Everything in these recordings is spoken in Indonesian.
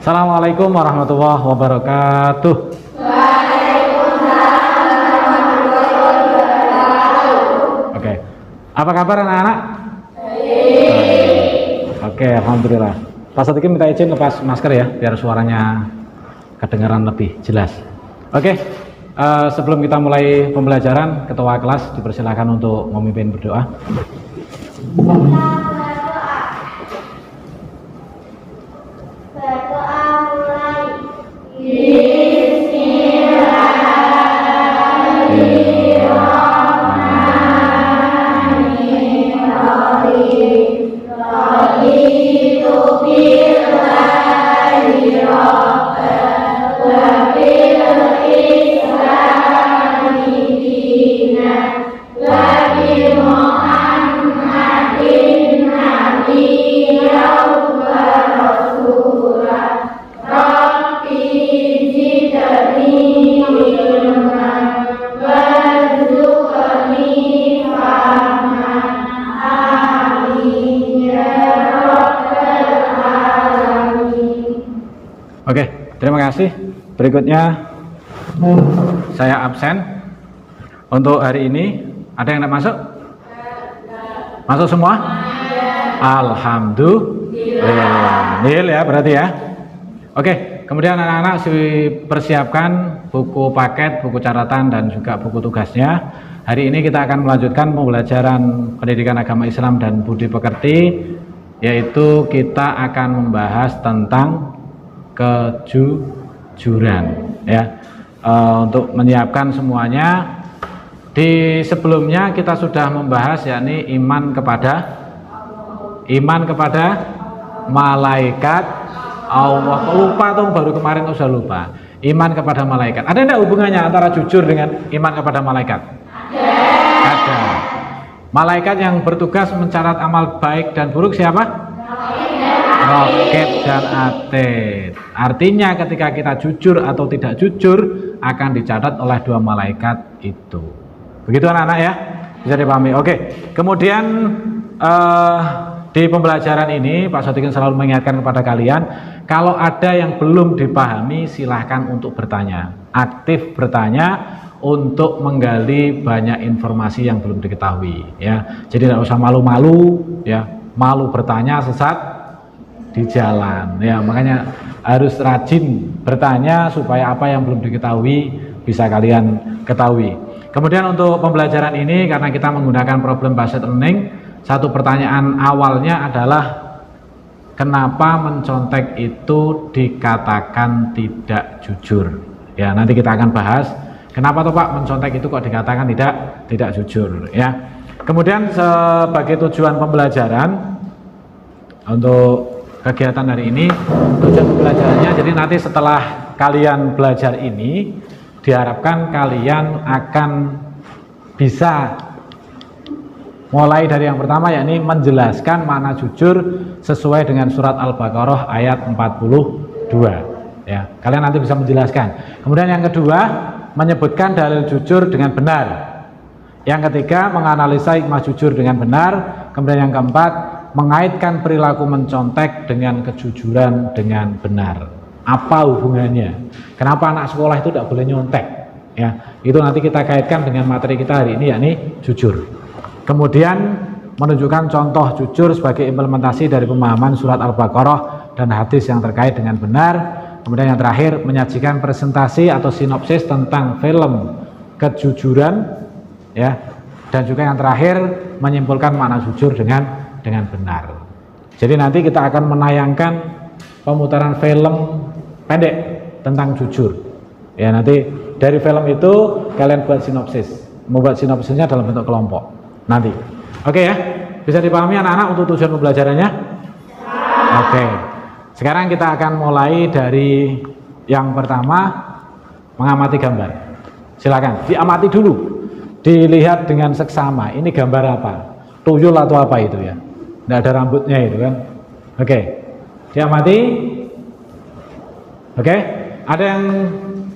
Assalamualaikum warahmatullahi wabarakatuh. Oke, apa kabar anak-anak? Oke, alhamdulillah. Pak Sadikin minta izin lepas masker ya, biar suaranya kedengaran lebih jelas. Oke, sebelum kita mulai pembelajaran, ketua kelas dipersilakan untuk memimpin berdoa. Oke, terima kasih. Berikutnya saya absen untuk hari ini. Ada yang tidak masuk? Masuk semua? Alhamdulillah. Nil ya berarti ya. Oke, kemudian anak-anak persiapkan buku paket, buku catatan dan juga buku tugasnya. Hari ini kita akan melanjutkan pembelajaran pendidikan agama Islam dan budi pekerti, yaitu kita akan membahas tentang kejujuran ya. Untuk menyiapkan semuanya, di sebelumnya kita sudah membahas yakni iman kepada malaikat Allah. Lupa tuh, baru kemarin sudah lupa. Iman kepada malaikat. Ada enggak hubungannya antara jujur dengan iman kepada malaikat? Ada. Malaikat yang bertugas mencatat amal baik dan buruk siapa? Roket dan Atid. Artinya ketika kita jujur atau tidak jujur akan dicatat oleh dua malaikat itu. Begitu anak-anak ya, bisa dipahami. Oke, kemudian di pembelajaran ini Pak Sadikin selalu mengingatkan kepada kalian, kalau ada yang belum dipahami silahkan untuk bertanya, aktif bertanya untuk menggali banyak informasi yang belum diketahui ya. Jadi tidak usah malu-malu ya, malu bertanya sesat di jalan ya. Makanya harus rajin bertanya supaya apa yang belum diketahui bisa kalian ketahui. Kemudian untuk pembelajaran ini, karena kita menggunakan problem based learning, satu pertanyaan awalnya adalah kenapa mencontek itu dikatakan tidak jujur ya. Nanti kita akan bahas kenapa tuh Pak mencontek itu kok dikatakan tidak jujur ya. Kemudian sebagai tujuan pembelajaran untuk kegiatan hari ini, tujuan pembelajarannya, jadi nanti setelah kalian belajar ini diharapkan kalian akan bisa mulai dari yang pertama, yakni menjelaskan makna jujur sesuai dengan surat Al-Baqarah ayat 42 ya. Kalian nanti bisa menjelaskan. Kemudian yang kedua, menyebutkan dalil jujur dengan benar. Yang ketiga, menganalisa hikmah jujur dengan benar. Kemudian yang keempat, mengaitkan perilaku mencontek dengan kejujuran dengan benar. Apa hubungannya? Kenapa anak sekolah itu tidak boleh nyontek? Ya, itu nanti kita kaitkan dengan materi kita hari ini, yakni jujur. Kemudian menunjukkan contoh jujur sebagai implementasi dari pemahaman surat Al-Baqarah dan hadis yang terkait dengan benar. Kemudian yang terakhir, menyajikan presentasi atau sinopsis tentang film kejujuran ya. Dan juga yang terakhir, menyimpulkan makna jujur dengan benar. Jadi nanti kita akan menayangkan pemutaran film pendek tentang jujur ya. Nanti dari film itu kalian buat sinopsis, membuat sinopsisnya dalam bentuk kelompok nanti. Oke ya, bisa dipahami anak-anak untuk tujuan pembelajarannya? Oke, sekarang kita akan mulai dari yang pertama, mengamati gambar. Silakan diamati dulu, dilihat dengan seksama. Ini gambar apa? Tuyul atau apa itu ya? Tidak ada rambutnya itu kan. Oke, diamati. Oke, ada yang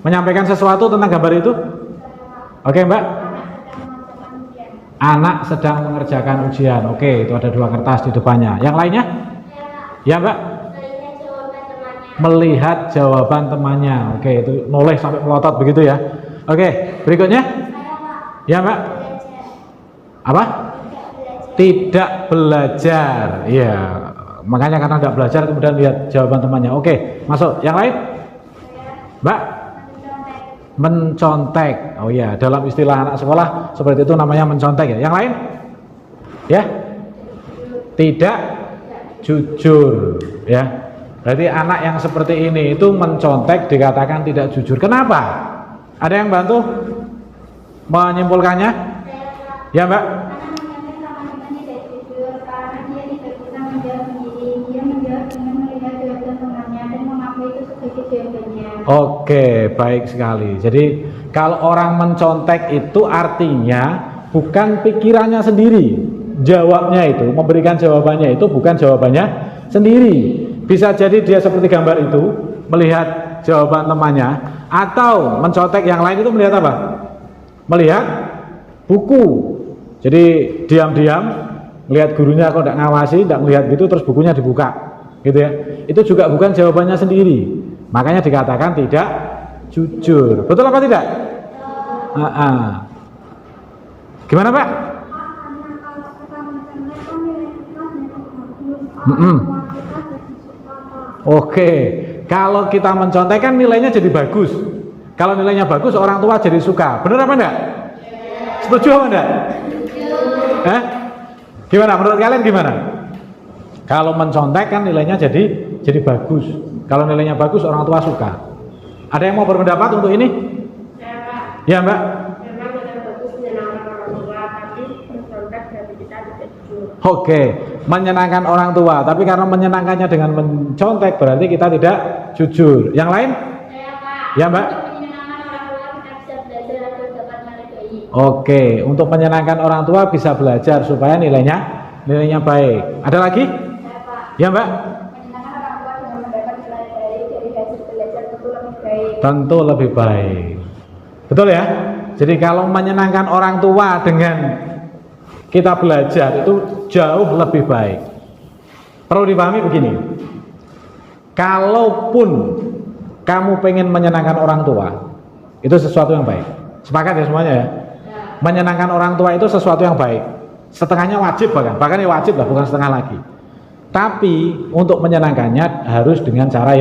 menyampaikan sesuatu tentang gambar itu? Oke Mbak. Anak sedang mengerjakan ujian. Oke, itu ada 2 kertas di depannya. Yang lainnya? Ya Mbak. melihat jawaban temannya. Oke, itu noleh sampai melotot begitu ya. Oke, berikutnya. Ya, Mbak. Apa? Tidak belajar. Iya, makanya karena tidak belajar kemudian lihat jawaban temannya. Oke, masuk. Yang lain? Mbak? Mencontek. Oh iya, dalam istilah anak sekolah seperti itu namanya mencontek ya. Yang lain? Ya? Tidak jujur ya. Berarti anak yang seperti ini itu mencontek dikatakan tidak jujur. Kenapa? Ada yang bantu menyimpulkannya? Ya, Mbak? Oke, baik sekali. Jadi kalau orang mencontek itu artinya bukan pikirannya sendiri. Jawabnya itu, memberikan jawabannya itu bukan jawabannya sendiri. Bisa jadi dia seperti gambar itu, melihat jawaban temannya, atau mencontek yang lain itu melihat apa? Melihat buku. Jadi diam-diam melihat gurunya kok tidak ngawasi, tidak melihat gitu, terus bukunya dibuka, gitu ya. Itu juga bukan jawabannya sendiri. Makanya dikatakan tidak jujur. Betul apa tidak? Gimana, Pak? Oke, kalau kita mencontek kan nilainya jadi bagus. Kalau nilainya bagus, orang tua jadi suka. Benar apa enggak? Setuju apa enggak? Gimana? Menurut kalian gimana? Kalau mencontek kan nilainya jadi bagus. Kalau nilainya bagus, orang tua suka. Ada yang mau berpendapat untuk ini? Ya, Mbak. Oke, menyenangkan orang tua, tapi karena menyenangkannya dengan mencontek berarti kita tidak jujur. Yang lain? Ya, Mbak. Oke, untuk menyenangkan orang tua bisa belajar supaya nilainya baik. Ada lagi? Ya, Mbak. Tentu lebih baik. Betul ya? Jadi kalau menyenangkan orang tua dengan kita belajar itu jauh lebih baik. Perlu dipahami begini. Kalaupun kamu pengen menyenangkan orang tua, itu sesuatu yang baik. Sepakat ya semuanya ya? Menyenangkan orang tua itu sesuatu yang baik. Setengahnya wajib bahkan ya wajib lah, bukan setengah lagi. Tapi untuk menyenangkannya harus dengan cara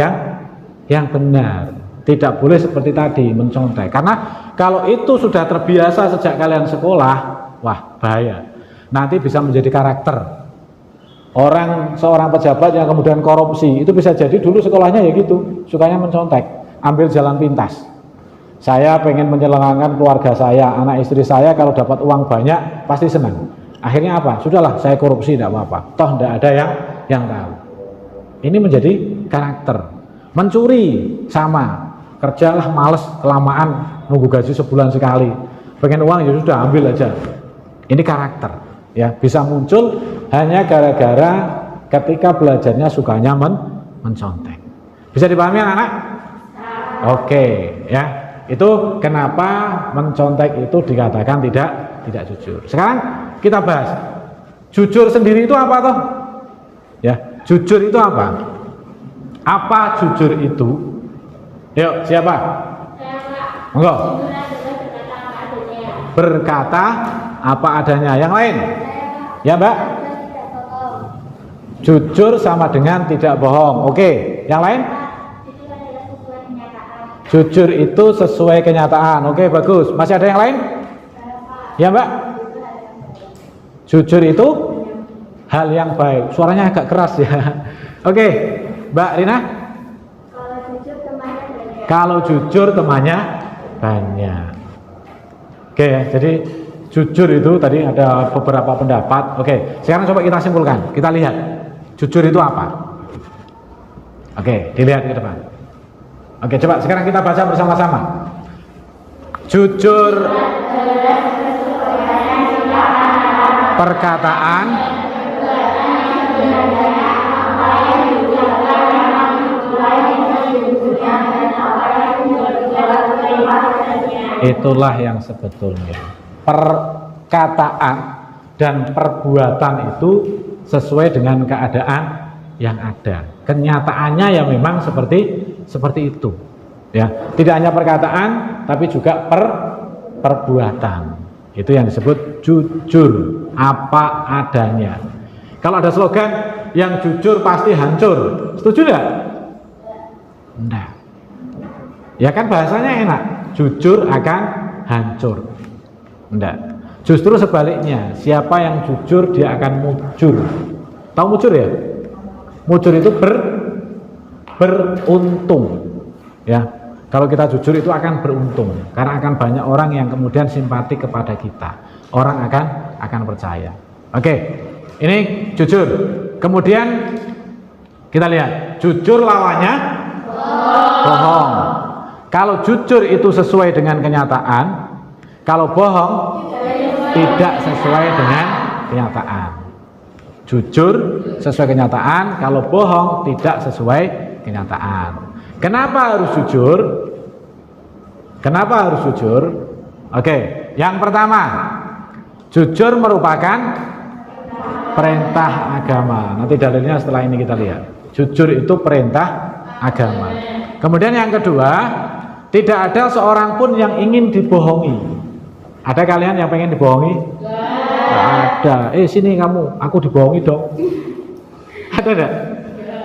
yang benar. Tidak boleh seperti tadi mencontek. Karena kalau itu sudah terbiasa sejak kalian sekolah, wah bahaya. Nanti bisa menjadi karakter. Seorang pejabat yang kemudian korupsi, itu bisa jadi dulu sekolahnya ya gitu, sukanya mencontek, ambil jalan pintas. Saya pengen menyenangkan keluarga saya, anak istri saya kalau dapat uang banyak pasti senang. Akhirnya apa? Sudahlah, saya korupsi tidak apa-apa. Toh tidak ada yang tahu. Ini menjadi karakter. Mencuri sama. Kerjalah males, kelamaan nunggu gaji sebulan sekali. Pengen uang ya sudah ambil aja. Ini karakter. Ya, bisa muncul hanya gara-gara ketika belajarnya sukanya mencontek. Bisa dipahami anak-anak? Oke, ya. Itu kenapa mencontek itu dikatakan tidak jujur. Sekarang kita bahas. Jujur sendiri itu apa toh? Ya, jujur itu apa? Apa jujur itu? Yuk, siapa? Enggak. Berkata apa adanya. Yang lain? Ya, Mbak? Jujur sama dengan tidak bohong. Oke, yang lain? Jujur itu sesuai kenyataan. Oke, bagus. Masih ada yang lain? Ya, Mbak? Jujur itu hal yang baik. Suaranya agak keras ya. Oke, Mbak Rina? Kalau jujur temannya banyak. Oke, jadi jujur itu tadi ada beberapa pendapat. Oke, sekarang coba kita simpulkan. Kita lihat jujur itu apa. Oke, dilihat ke depan. Oke, coba sekarang kita baca bersama-sama. Jujur perkataan itulah yang sebetulnya. Perkataan dan perbuatan itu sesuai dengan keadaan yang ada. kenyataannya ya memang seperti itu. Ya, tidak hanya perkataan tapi juga perbuatan. Itu yang disebut jujur apa adanya. Kalau ada slogan yang jujur pasti hancur, setuju enggak? Enggak. Ya kan bahasanya enak, jujur akan hancur. Enggak. Justru sebaliknya, siapa yang jujur dia akan mujur. Tahu mujur ya? Mujur itu beruntung. Ya. Kalau kita jujur itu akan beruntung, karena akan banyak orang yang kemudian simpati kepada kita. Orang akan percaya. Oke. Ini jujur. Kemudian kita lihat, jujur lawannya bohong. Kalau jujur itu sesuai dengan kenyataan, kalau bohong tidak sesuai dengan kenyataan. Jujur sesuai kenyataan, kalau bohong tidak sesuai kenyataan. Kenapa harus jujur? Kenapa harus jujur? Oke, yang pertama, jujur merupakan perintah agama. Nanti dalilnya setelah ini kita lihat. Jujur itu perintah agama. Kemudian yang kedua, tidak ada seorang pun yang ingin dibohongi. Ada kalian yang pengen dibohongi? Tidak ada. Sini kamu, aku dibohongi dong. Ada enggak?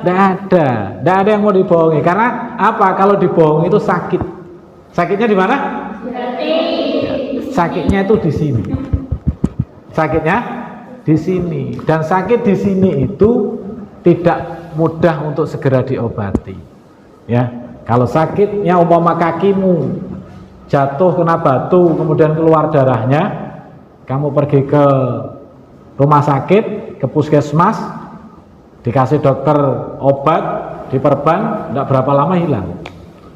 Tidak ada. Tidak ada yang mau dibohongi. Karena apa? Kalau dibohongi itu sakit. Sakitnya di mana? Sakitnya itu di sini. Sakitnya di sini. Dan sakit di sini itu tidak mudah untuk segera diobati. Ya. Kalau sakitnya umpama kakimu jatuh kena batu kemudian keluar darahnya, kamu pergi ke rumah sakit, ke puskesmas, dikasih dokter obat, diperban, tidak berapa lama hilang.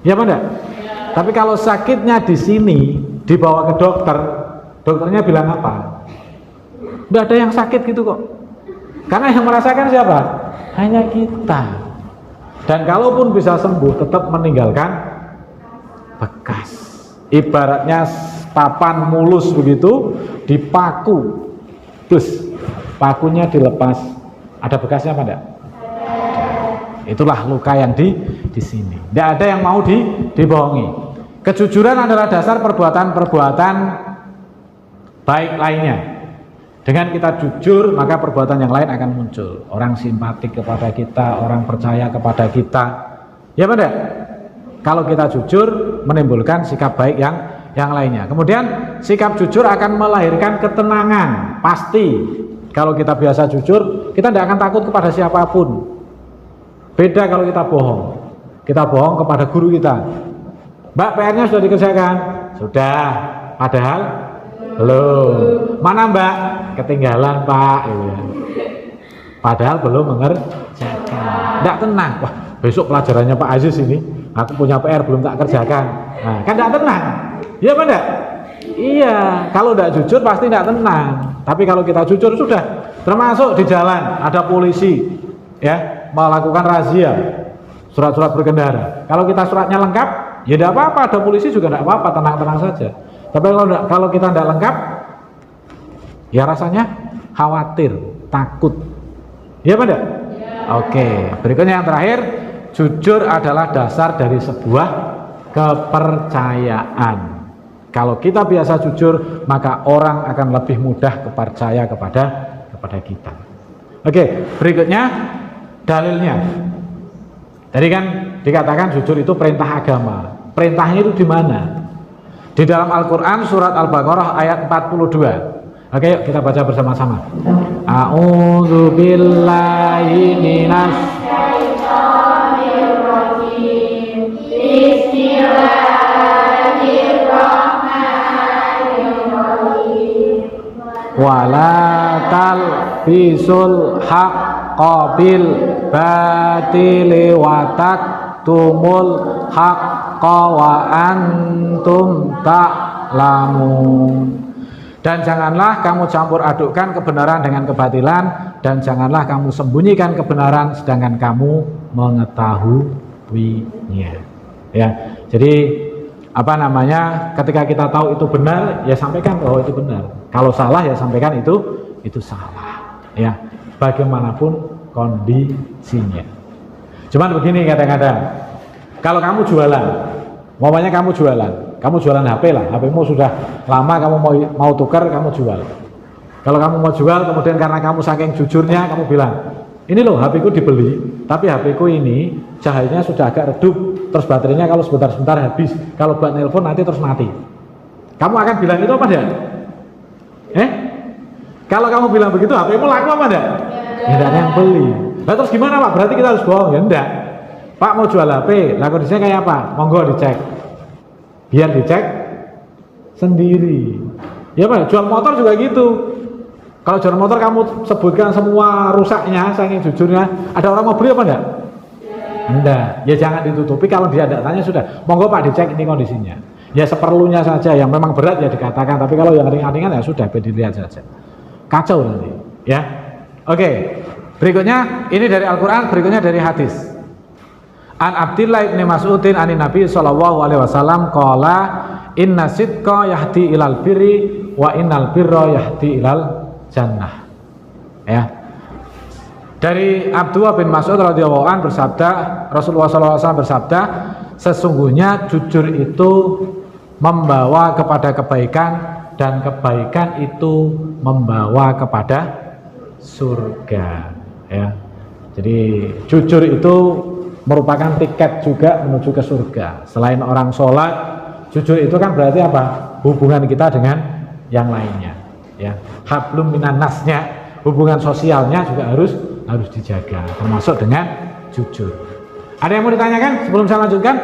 Ya apa enggak? Tapi kalau sakitnya di sini, dibawa ke dokter, dokternya bilang apa? Tidak ada yang sakit gitu kok. Karena yang merasakan siapa? Hanya kita. Dan kalaupun bisa sembuh, tetap meninggalkan bekas. Ibaratnya papan mulus begitu, dipaku, terus pakunya dilepas. Ada bekasnya apa enggak? Itulah luka yang di sini. Tidak ada yang mau dibohongi. Kejujuran adalah dasar perbuatan-perbuatan baik lainnya. Dengan kita jujur, maka perbuatan yang lain akan muncul. Orang simpatik kepada kita, orang percaya kepada kita. Ya benar? Kalau kita jujur, menimbulkan sikap baik yang lainnya. Kemudian sikap jujur akan melahirkan ketenangan. Pasti. Kalau kita biasa jujur, kita tidak akan takut kepada siapapun. Beda kalau kita bohong. Kita bohong kepada guru kita. Mbak, PR-nya sudah dikerjakan? Sudah. Padahal belum. Mana Mbak? Ketinggalan Pak. Padahal belum mengerjakan. Tidak tenang. Wah, besok pelajarannya Pak Aziz ini, aku punya PR belum tak kerjakan. Nah, kan tidak tenang. Iya apa enggak? Iya. Kalau tidak jujur pasti tidak tenang. Tapi kalau kita jujur sudah. Termasuk di jalan ada polisi, ya, melakukan razia surat-surat berkendara. Kalau kita suratnya lengkap, ya tidak apa-apa. Ada polisi juga tidak apa-apa, tenang-tenang saja. Tapi kalau kita tidak lengkap, ya rasanya khawatir, takut. Iya apa enggak? Ya. Oke, berikutnya yang terakhir, jujur adalah dasar dari sebuah kepercayaan. Kalau kita biasa jujur, maka orang akan lebih mudah percaya kepada kita. Oke, berikutnya dalilnya. Tadi kan dikatakan jujur itu perintah agama. Perintahnya itu di mana? Di dalam Al-Quran surat Al-Baqarah ayat 42. Oke, yuk kita baca bersama-sama. A'udzu billahi minasy syaithanir rajim. Bismillahirrahmanirrahim. Wala talbisul haqqa bil batili wa taktumul haqqa wa antum ta'lamun. Dan janganlah kamu campur adukkan kebenaran dengan kebatilan, dan janganlah kamu sembunyikan kebenaran sedangkan kamu mengetahuinya. Ya, jadi apa namanya? Ketika kita tahu itu benar, ya sampaikan bahwa itu benar. Kalau salah, ya sampaikan itu salah. Ya, bagaimanapun kondisinya. Cuman begini kadang-kadang, kalau kamu jualan, umpamanya kamu jualan HP lah, HP-mu sudah lama, kamu mau tukar, kamu jual. Kalau kamu mau jual, kemudian karena kamu saking jujurnya, kamu bilang, ini loh HP ku dibeli, tapi HP ku ini cahayanya sudah agak redup, terus baterainya kalau sebentar-sebentar habis, kalau buat nelpon nanti terus mati. Kamu akan bilang itu apa enggak? Kalau kamu bilang begitu, HP-mu laku apa enggak? Ya enggak ada yang beli. Nah terus gimana Pak? Berarti kita harus bohong? Ya enggak. Pak mau jual HP, lah kondisinya kayak apa? Monggo dicek. Biar dicek sendiri. Ya Pak, jual motor juga gitu. Kalau jual motor kamu sebutkan semua rusaknya, saking jujurnya, ada orang mau beli apa enggak? Enggak. Ya jangan ditutupi, kalau dia datanya sudah. Monggo Pak dicek ini kondisinya. Ya seperlunya saja, yang memang berat ya dikatakan, tapi kalau yang ringan-ringan ya sudah, dilihat saja. Kacau nanti, ya. Oke. Berikutnya ini dari Al-Qur'an, berikutnya dari hadis. An Abdillah ibn Mas'udin anin Nabi sallallahu alaihi wasallam qala inna sidqa yahdi ilal birri wa innal birra yahdi ilal jannah. Ya. Dari Abdullah bin Mas'ud radhiyallahu anhu bersabda, Rasulullah sallallahu alaihi wasallam bersabda, sesungguhnya jujur itu membawa kepada kebaikan dan kebaikan itu membawa kepada surga, ya. Jadi jujur itu merupakan tiket juga menuju ke surga. Selain orang sholat, jujur itu kan berarti apa? Hubungan kita dengan yang lainnya, ya. Hablum minan nasnya, hubungan sosialnya juga harus dijaga, termasuk dengan jujur. Ada yang mau ditanyakan sebelum saya lanjutkan?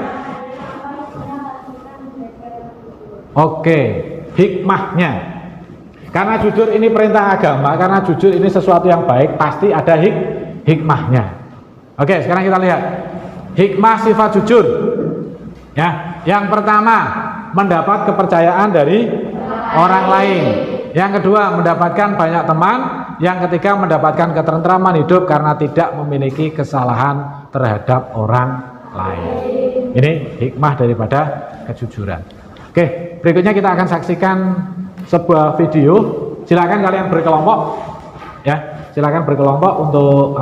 Oke, hikmahnya. Karena jujur ini perintah agama, karena jujur ini sesuatu yang baik, pasti ada hikmahnya. Oke, sekarang kita lihat hikmah sifat jujur. Ya, yang pertama mendapat kepercayaan dari orang lain. Yang kedua mendapatkan banyak teman. Yang ketiga mendapatkan ketentraman hidup karena tidak memiliki kesalahan terhadap orang lain. Ini hikmah daripada kejujuran. Oke, berikutnya kita akan saksikan sebuah video. Silakan kalian berkelompok, ya. Silakan berkelompok untuk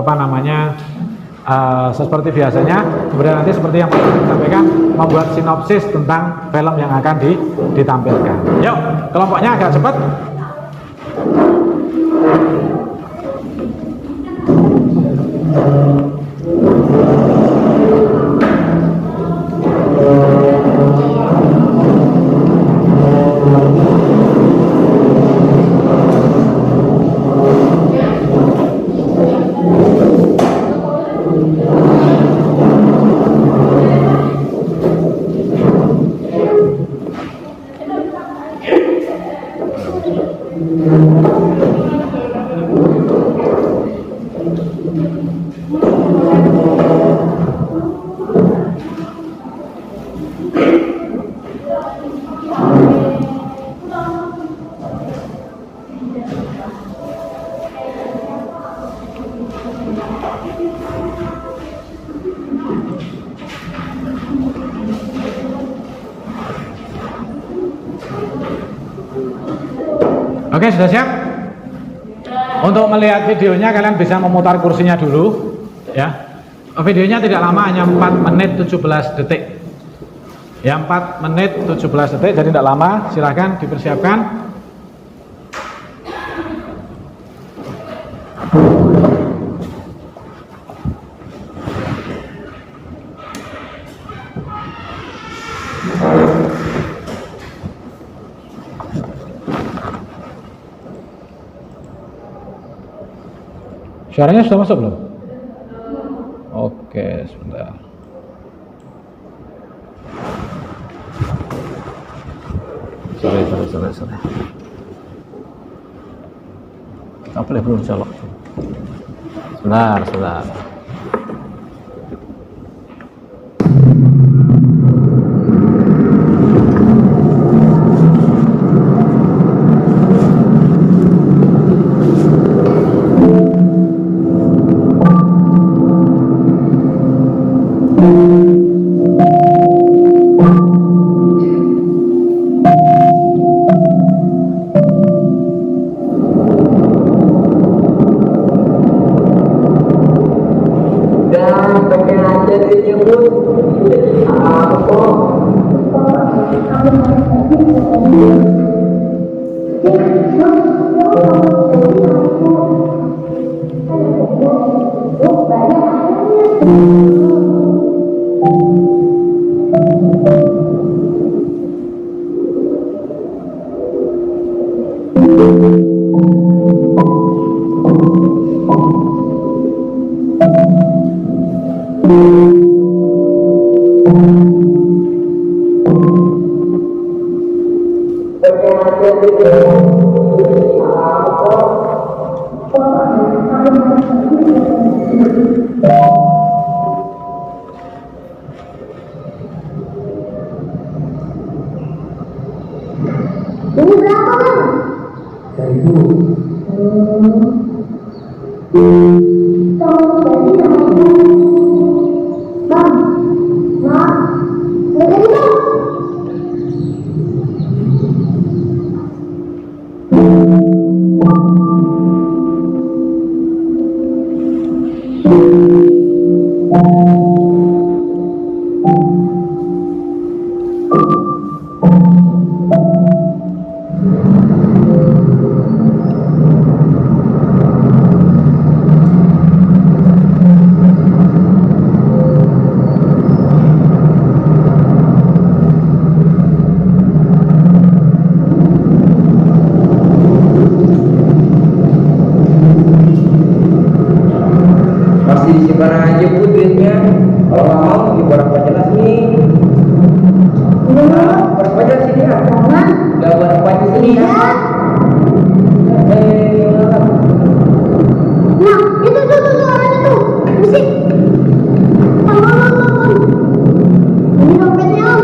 seperti biasanya. Kemudian nanti seperti yang disampaikan, membuat sinopsis tentang film yang akan ditampilkan. Yuk, kelompoknya agak cepat. Oke, sudah siap? Untuk melihat videonya kalian bisa memutar kursinya dulu, ya. Videonya tidak lama, hanya 4 menit 17 detik. Ya, 4 menit 17 detik, jadi tidak lama. Silahkan dipersiapkan. Suaranya sudah masuk belum? Oke, sebentar. Sorry. Apa boleh belum colok? Sebentar. Ini berapa bang? 1.000. Tolong jadi nama ibu. Bang, bang, nggak jadi bang. Masih disimpan aja bu duitnya. Kalau nggak mau diborong aja lah sini. Borong aja sini ya. Udah borong aja sini ya. Nah, itu orang itu. Musik. Ini dompetnya om.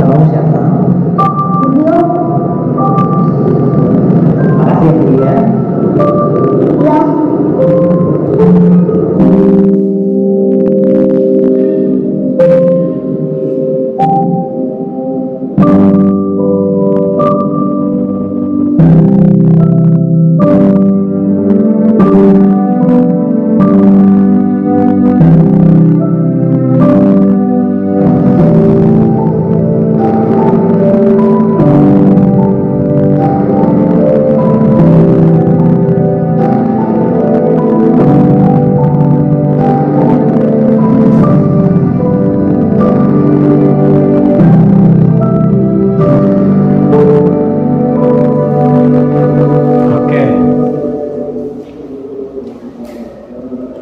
Tahu siapa? Video. Makasih ya bu ya. Ya.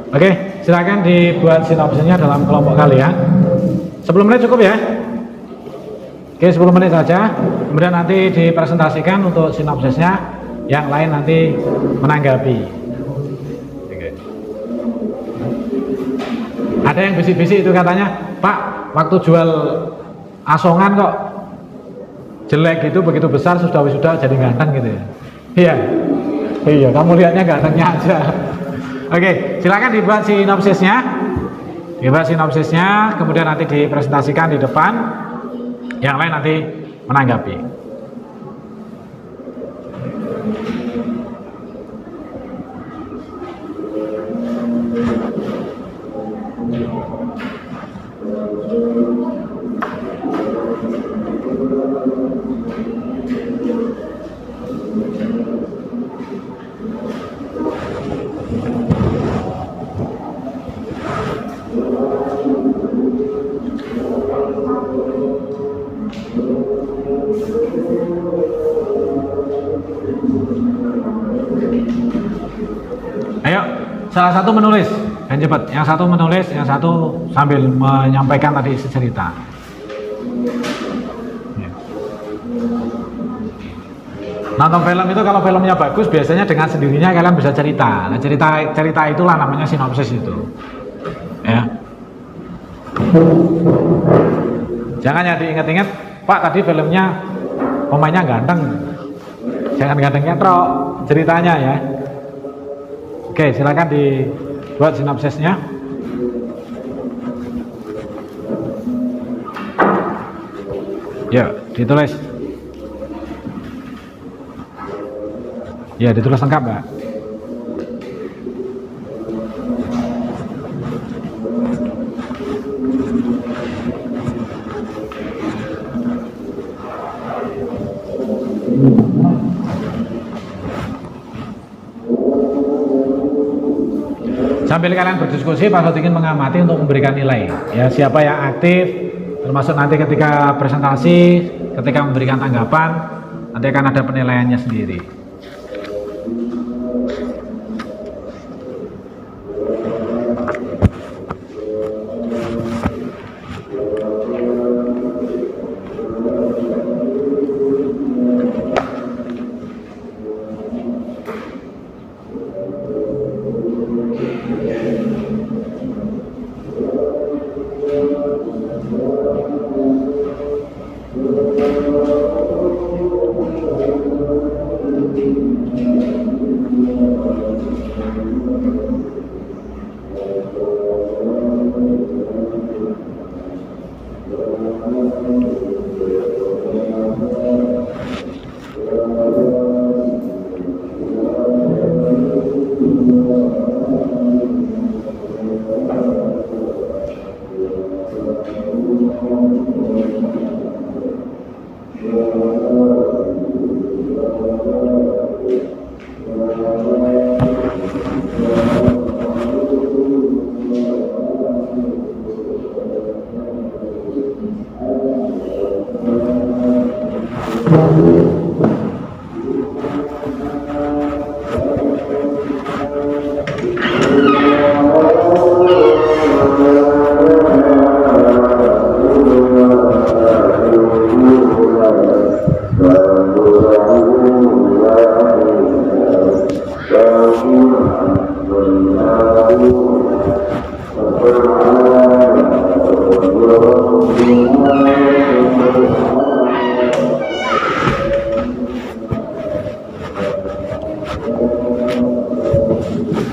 Oke, silakan dibuat sinopsisnya dalam kelompok kalian. 10 menit cukup ya? Oke, 10 menit saja. Kemudian nanti dipresentasikan untuk sinopsisnya, yang lain nanti menanggapi. Oke. Ada yang bisik-bisik itu katanya, Pak, waktu jual asongan kok jelek gitu, begitu besar sudah jadi ganteng gitu ya? Iya, iya, kamu lihatnya gantengnya aja. Oke, silakan dibuat sinopsisnya. Dibuat sinopsisnya, kemudian nanti dipresentasikan di depan. Yang lain nanti menanggapi. Ayo, salah satu menulis dan cepat. Yang satu menulis, yang satu sambil menyampaikan tadi isi cerita. Ya. Nonton film itu kalau filmnya bagus, biasanya dengan sendirinya kalian bisa cerita. Nah, cerita itulah namanya sinopsis itu. Ya. Jangan ya diingat-ingat, Pak tadi filmnya pemainnya ganteng. Jangan gantengnya ceritanya ya. Oke, silakan dibuat sinopsisnya. Ya, ditulis. Ya, ditulis lengkap, Mbak. Sambil kalian berdiskusi, Pak Sot ingin mengamati untuk memberikan nilai. Ya, siapa yang aktif, termasuk nanti ketika presentasi, ketika memberikan tanggapan, nanti akan ada penilaiannya sendiri.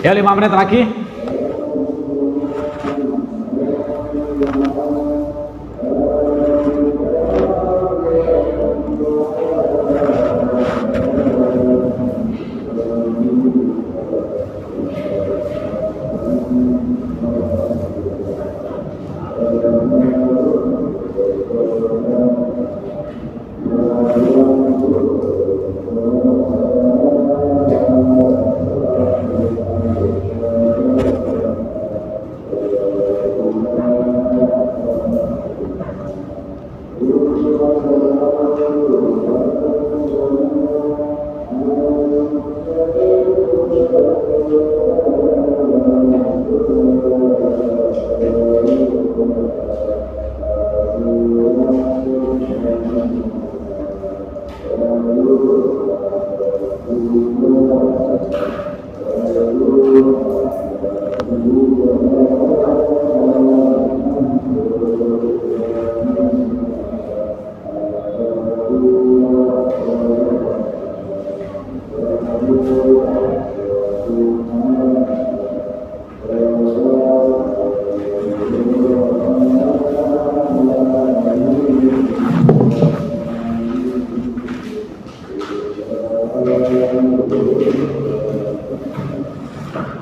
Ya, 5 menit lagi.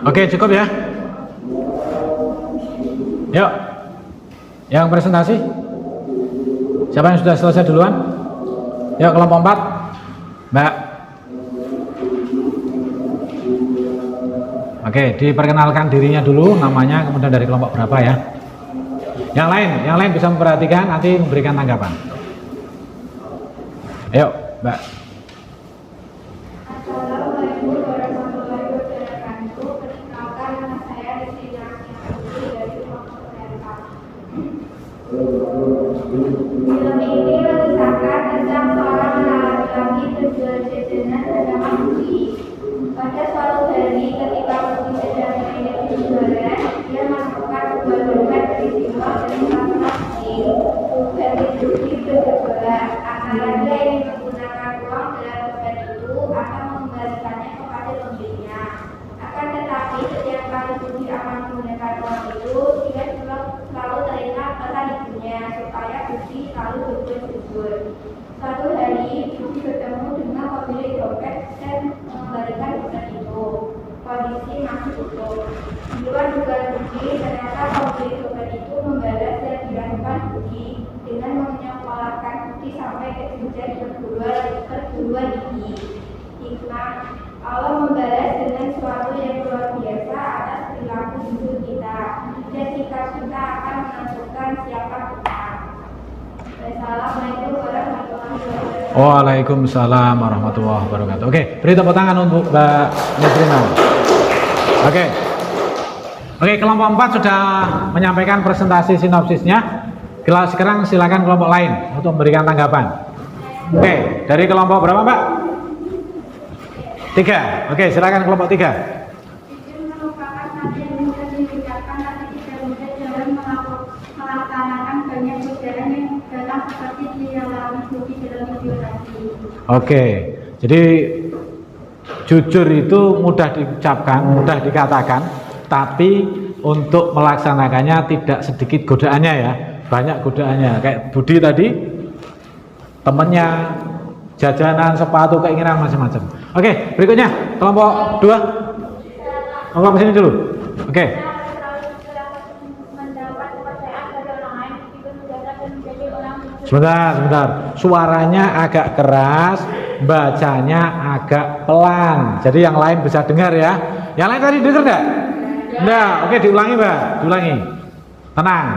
Oke, cukup ya. Yuk, yang presentasi. Siapa yang sudah selesai duluan? Yuk, kelompok 4. Mbak. Oke, diperkenalkan dirinya dulu, namanya, kemudian dari kelompok berapa ya. Yang lain bisa memperhatikan, nanti memberikan tanggapan. Ayo, Mbak. Film ini mengisahkan tentang seorang laki-laki penjual jajanan bernama Budi. Pada suatu hari ketika Budi sedang main berjualan, dia menemukan sebuah dompet berisi uang dan satu kecil. Bagi Budi bergejolak antara dia ingin menggunakan uang dalam dompet itu atau mengembalikannya kepada pemiliknya. Akan tetapi setiap kali Budi akan menggunakan uang itu, selalu berbuat jujur. Suatu hari, Budi bertemu dengan pemilik dompet dan mengembalikan dompet itu. Kondisi masih tutup. Di luar dugaan Budi, ternyata pemilik dompet itu membalas dan dilakukan Budi dengan menyekolahkan Budi sampai ke jenjang perguruan tinggi. Hikmah, Allah membalas dengan sesuatu yang luar biasa atas perilaku jujur kita, dan sikap kita akan menentukan siapa kita. Assalamualaikum warahmatullahi wabarakatuh. Waalaikumsalam warahmatullahi wabarakatuh. Oke, beri tepuk tangan untuk Mbak Nesrina. Oke. Oke, kelompok 4 sudah menyampaikan presentasi sinopsisnya. Sekarang silakan kelompok lain untuk memberikan tanggapan. Oke, dari kelompok berapa, Mbak? 3. Oke, silakan kelompok 3. Jujur merupakan hal yang mudah diucapkan tapi tidak mudah dalam melaksanakan banyak godaan yang datang seperti dialami Budi dalam video tadi. Oke, jadi jujur itu mudah diucapkan, mudah dikatakan, tapi untuk melaksanakannya tidak sedikit godaannya ya, banyak godaannya. Kayak Budi tadi, temennya, jajanan, sepatu, keinginan macam-macam. Oke, berikutnya kelompok 2. Kelompok sini dulu. Oke. Sebentar. Suaranya agak keras, bacanya agak pelan. Jadi yang lain bisa dengar ya. Yang lain tadi dengar enggak? Enggak. Oke, diulangi, Mbak. Diulangi. Tenang.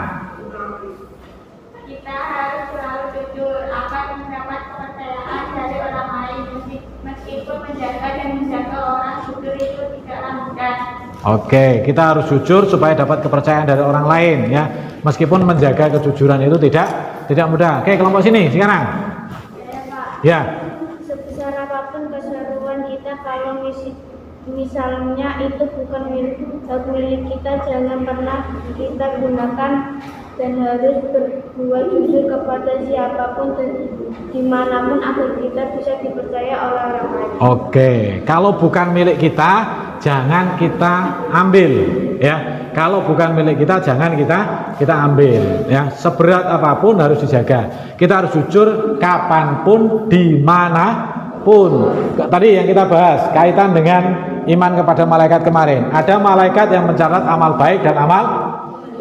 Kita harus selalu jujur akan mendapat kepercayaan dari orang lain, meskipun menjaga dan menjaga orang jujur itu tidaklah mudah. Oke, kita harus jujur supaya dapat kepercayaan dari orang lain ya. Meskipun menjaga kejujuran itu tidak mudah. Oke, kelompok sini sekarang. Ya. Sebesar apapun keseruan kita, kalau misalnya itu bukan milik kita, jangan pernah kita gunakan, dan harus berbuat jujur kepada siapapun dan dimanapun agar kita bisa dipercaya oleh orang lain. Oke, kalau bukan milik kita jangan kita ambil ya. Kalau bukan milik kita jangan kita ambil ya. Seberat apapun harus dijaga. Kita harus jujur kapanpun, dimanapun. Tadi yang kita bahas kaitan dengan iman kepada malaikat kemarin. Ada malaikat yang mencatat amal baik dan amal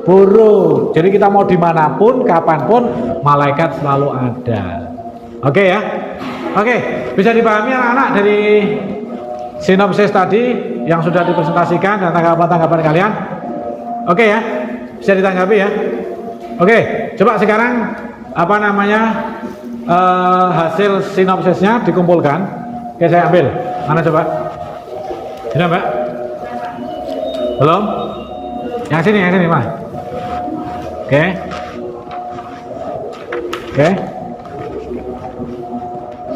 buruk. Jadi kita mau dimanapun, kapanpun, malaikat selalu ada. Oke ya. Oke, bisa dipahami anak-anak dari sinopsis tadi yang sudah dipresentasikan dan tanggapan-tanggapan kalian. Oke ya, bisa ditanggapi ya. Oke, coba sekarang hasil sinopsisnya dikumpulkan. Oke, saya ambil. Mana coba? Sudah, Mbak? Belum? Yang sini, Mas. Oke.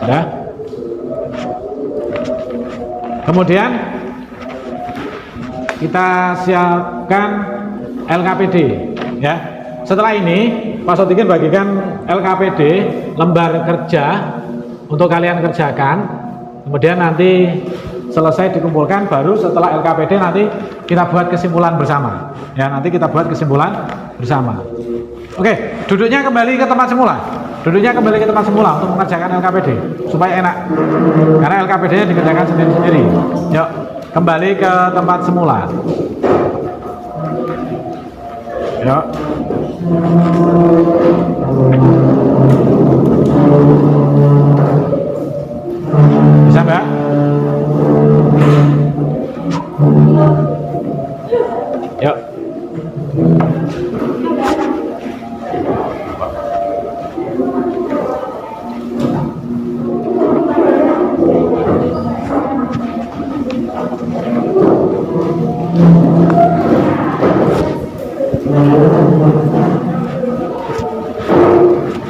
Sudah. Kemudian kita siapkan LKPD ya. Setelah ini Pak Sotikin bagikan LKPD lembar kerja untuk kalian kerjakan. Kemudian nanti selesai dikumpulkan, baru setelah LKPD nanti kita buat kesimpulan bersama. Ya, nanti kita buat kesimpulan bersama. Oke, duduknya kembali ke tempat semula. Duduknya kembali ke tempat semula untuk mengerjakan LKPD supaya enak. Karena LKPD-nya dikerjakan sendiri-sendiri. Yuk, kembali ke tempat semula. Yuk. Bisa, Mbak? Yuk.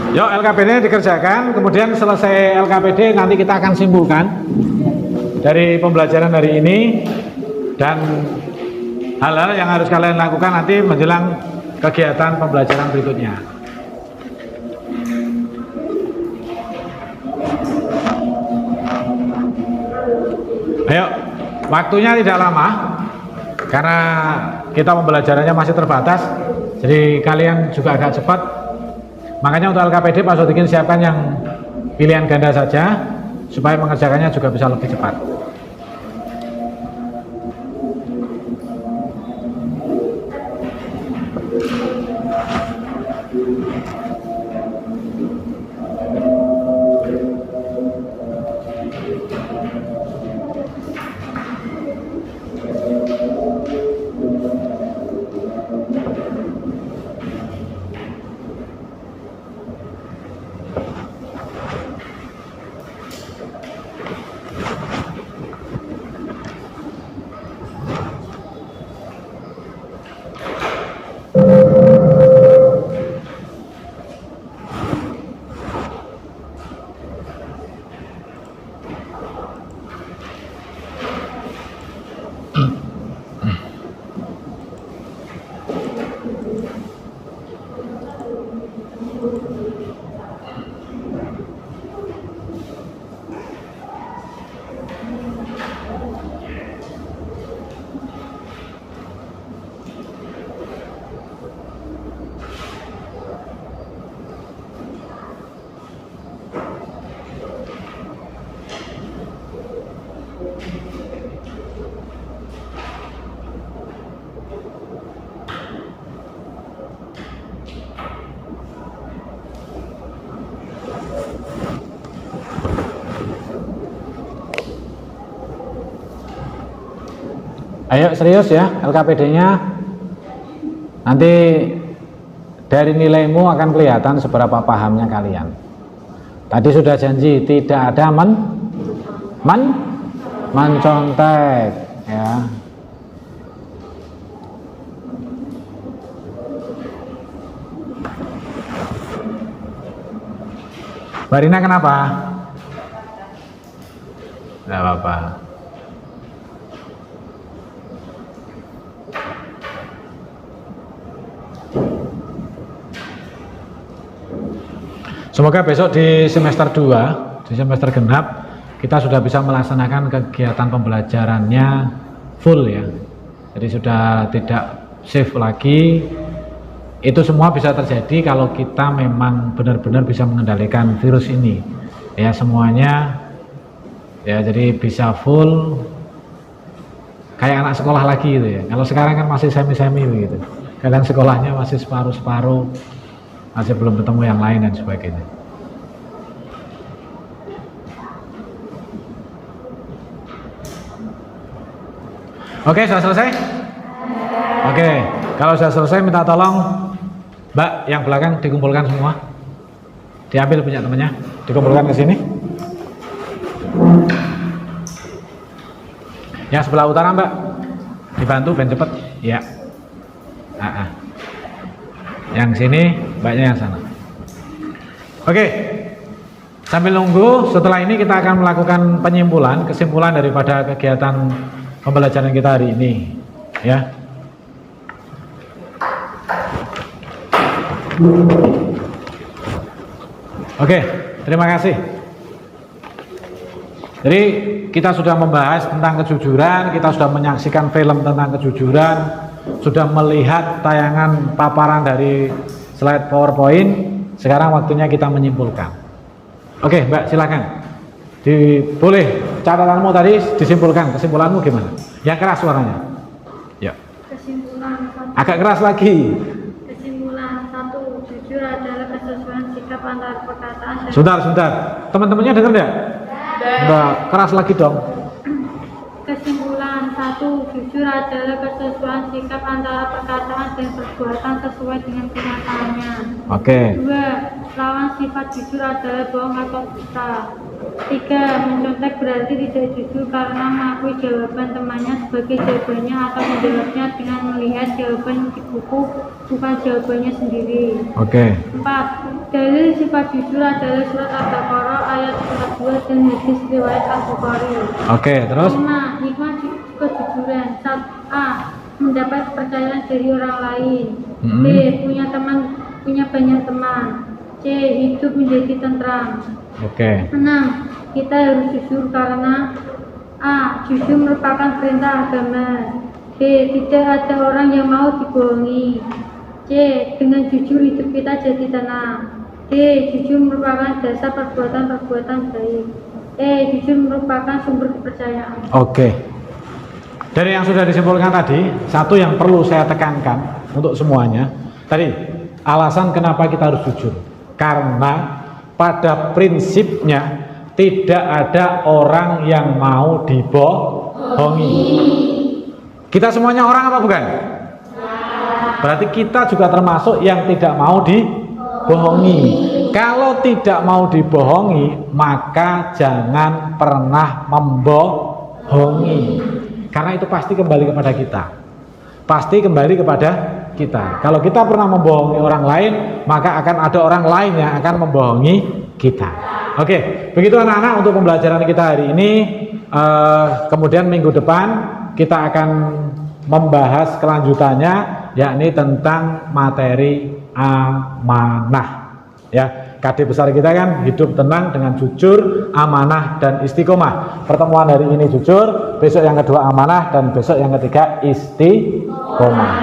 Yuk, LKPD dikerjakan, kemudian selesai LKPD nanti kita akan simpulkan dari pembelajaran hari ini dan hal-hal yang harus kalian lakukan nanti menjelang kegiatan pembelajaran berikutnya. Ayo, waktunya tidak lama karena kita pembelajarannya masih terbatas, jadi kalian juga agak cepat. Makanya untuk LKPD Pak Sodikin siapkan yang pilihan ganda saja supaya mengerjakannya juga bisa lebih cepat. Ayo serius ya, LKPD-nya nanti dari nilaimu akan kelihatan seberapa pahamnya kalian. Tadi sudah janji tidak ada mencontek ya. Mbak Rina kenapa? Tidak apa-apa. Semoga besok di semester 2, di semester genap, kita sudah bisa melaksanakan kegiatan pembelajarannya full ya. Jadi sudah tidak shift lagi. Itu semua bisa terjadi kalau kita memang benar-benar bisa mengendalikan virus ini. Ya semuanya ya, jadi bisa full kayak anak sekolah lagi gitu ya. Kalau sekarang kan masih semi-semi begitu. Kalian sekolahnya masih separuh-separuh, masih belum ketemu yang lain dan sebagainya. Oke, sudah selesai? Oke, kalau sudah selesai minta tolong Mbak yang belakang dikumpulkan semua. Diambil punya temannya, dikumpulkan ke sini. Yang sebelah utara Mbak, dibantu ben cepet. Ya. Yang sini, Mbaknya yang sana. Oke, sambil nunggu, setelah ini kita akan melakukan penyimpulan, kesimpulan daripada kegiatan pembelajaran kita hari ini, ya. Oke, terima kasih. Jadi kita sudah membahas tentang kejujuran, kita sudah menyaksikan film tentang kejujuran, sudah melihat tayangan paparan dari slide PowerPoint. Sekarang waktunya kita menyimpulkan. Oke, Mbak, silakan. Boleh catatanmu tadi disimpulkan. Kesimpulanmu gimana? Yang keras suaranya. Ya. Kesimpulan 1. Agak keras lagi. Kesimpulan 1. Jujur adalah kesesuaian sikap antara perkataan dan Sebentar. Teman-temannya dengar enggak? Enggak, keras lagi dong. Kesimpulan 1. Jujur adalah kesesuaian sikap antara perkataan dan perbuatan sesuai dengan kenyataannya. Oke. 2. Lawan sifat jujur adalah bohong atau dusta. 3. Mencontek berarti tidak jujur karena mengakui jawaban temannya sebagai jawabannya atau menjawabnya dengan melihat jawaban di buku, bukan jawabannya sendiri. Oke. 4. Dalil sifat jujur adalah surat Al-Baqarah ayat 42 dan hadis riwayat Al-Bukhari. Oke, terus? 5. Hikmah kejujuran. A. Mendapat kepercayaan dari orang lain. B. Punya banyak teman. C. Hidup menjadi tentram. Oke. 6. Kita harus jujur karena A. Jujur merupakan perintah agama. B. Tidak ada orang yang mau dibohongi. C. Dengan jujur hidup kita jadi tenang. Jujur merupakan dasar perbuatan-perbuatan baik. Jujur merupakan sumber kepercayaan. Oke. Dari yang sudah disimpulkan tadi, satu yang perlu saya tekankan untuk semuanya. Tadi, alasan kenapa kita harus jujur. Karena pada prinsipnya tidak ada orang yang mau dibohongi. Kita semuanya orang apa bukan? Berarti kita juga termasuk yang tidak mau dibohongi. Kalau tidak mau dibohongi, maka jangan pernah membohongi. Karena itu pasti kembali kepada kita. Pasti kembali kepada kita. Kalau kita pernah membohongi orang lain, maka akan ada orang lain yang akan membohongi kita. Oke, begitu anak-anak untuk pembelajaran kita hari ini. Kemudian minggu depan kita akan membahas kelanjutannya, yakni tentang materi amanah. Ya, KD besar kita kan hidup tenang dengan jujur, amanah, dan istiqomah. Pertemuan hari ini jujur, besok yang kedua amanah, dan besok yang ketiga istiqomah.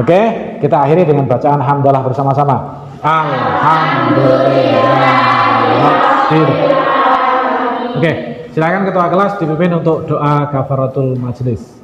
Oke, kita akhiri dengan bacaan hamdalah bersama-sama. Alhamdulillah. Oke, silakan ketua kelas dipimpin untuk doa kafaratul majelis.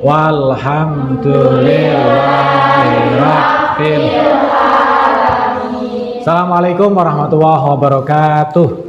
Walhamdulillahirabbil alamin. Assalamualaikum warahmatullahi wabarakatuh.